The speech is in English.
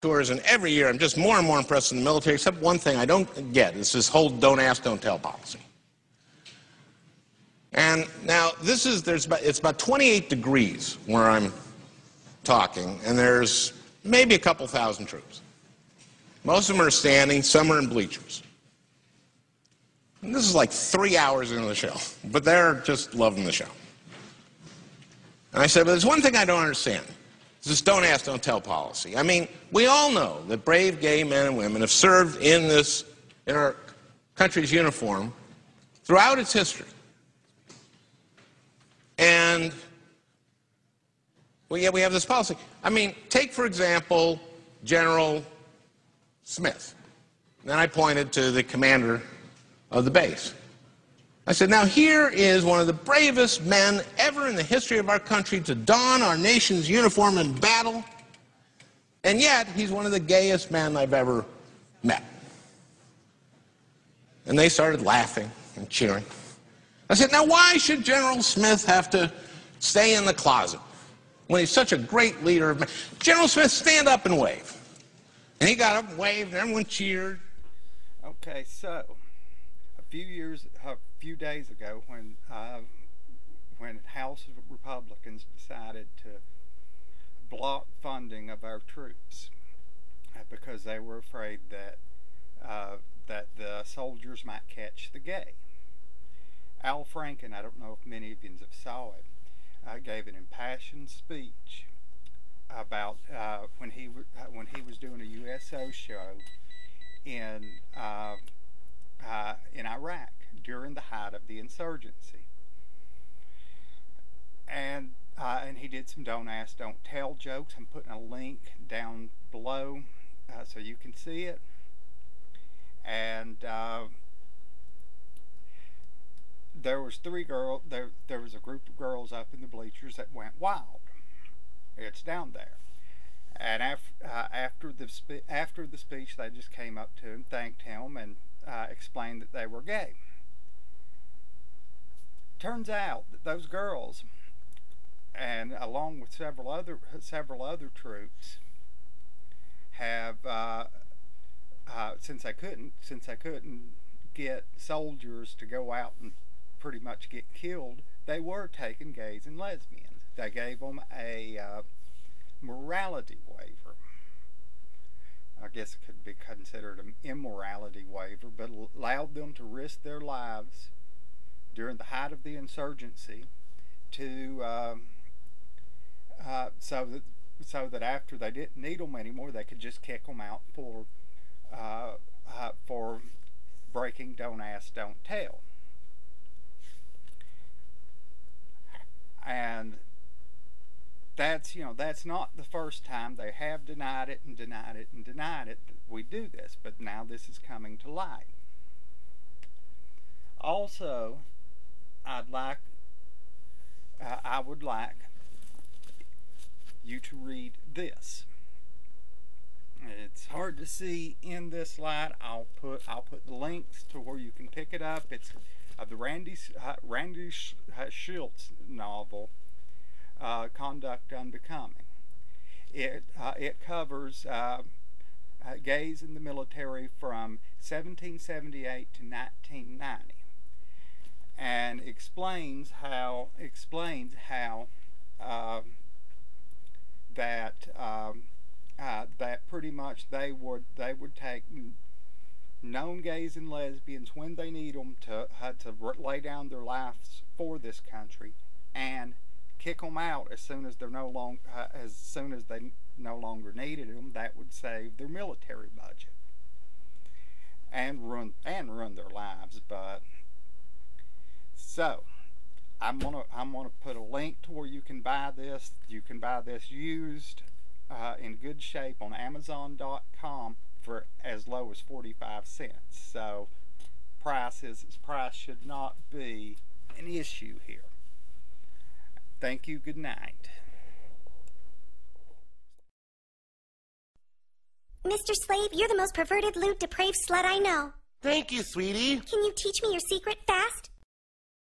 tours, and every year I'm just more and more impressed in the military, except one thing I don't get. It's this whole don't ask, don't tell policy. And now it's about 28 degrees where I'm talking, and there's maybe a couple thousand troops. Most of them are standing, some are in bleachers. And this is like 3 hours into the show, but they're just loving the show. And I said, but there's one thing I don't understand. It's this don't ask, don't tell policy. I mean, we all know that brave gay men and women have served in our country's uniform throughout its history. And, well, yeah, we have this policy. I mean, take, for example, General Smith. Then I pointed to the commander of the base. I said, now here is one of the bravest men ever in the history of our country to don our nation's uniform in battle, and yet he's one of the gayest men I've ever met. And they started laughing and cheering. I said, now why should General Smith have to stay in the closet when he's such a great leader of men? General Smith, stand up and wave. And he got up and waved, and everyone cheered. Okay, so a few days ago, when House Republicans decided to block funding of our troops because they were afraid that the soldiers might catch the gay, Al Franken, I don't know if many of you have saw it, gave an impassioned speech about when he was doing a USO show in Iraq during the height of the insurgency, and he did some don't ask, don't tell jokes. I'm putting a link down below so you can see it. And there was there was a group of girls up in the bleachers that went wild. It's down there. And after the speech, they just came up to him, thanked him, and explained that they were gay. Turns out that those girls, and along with several other troops, have since I couldn't get soldiers to go out and pretty much get killed, they were taking gays and lesbians. They gave them a morality waiver. I guess it could be considered an immorality waiver, but allowed them to risk their lives during the height of the insurgency to so that after they didn't need them anymore, they could just kick them out for breaking don't ask, don't tell. And that's not the first time. They have denied it and denied it and denied it that we do this, but now this is coming to light. Also, I would like you to read this. It's hard to see in this light. I'll put the links to where you can pick it up. It's the Randy Schultz novel, Conduct Unbecoming. It covers gays in the military from 1778 to 1990, and explains how that pretty much they would take known gays and lesbians when they need them to lay down their lives for this country, and kick them out as soon as they no longer needed them. That would save their military budget and ruin their lives. But so I'm gonna put a link to where you can buy this. You can buy this used in good shape on Amazon.com for as low as 45 cents. So price should not be an issue here. Thank you. Good night. Mr. Slave, you're the most perverted, lewd, depraved slut I know. Thank you, sweetie. Can you teach me your secret fast?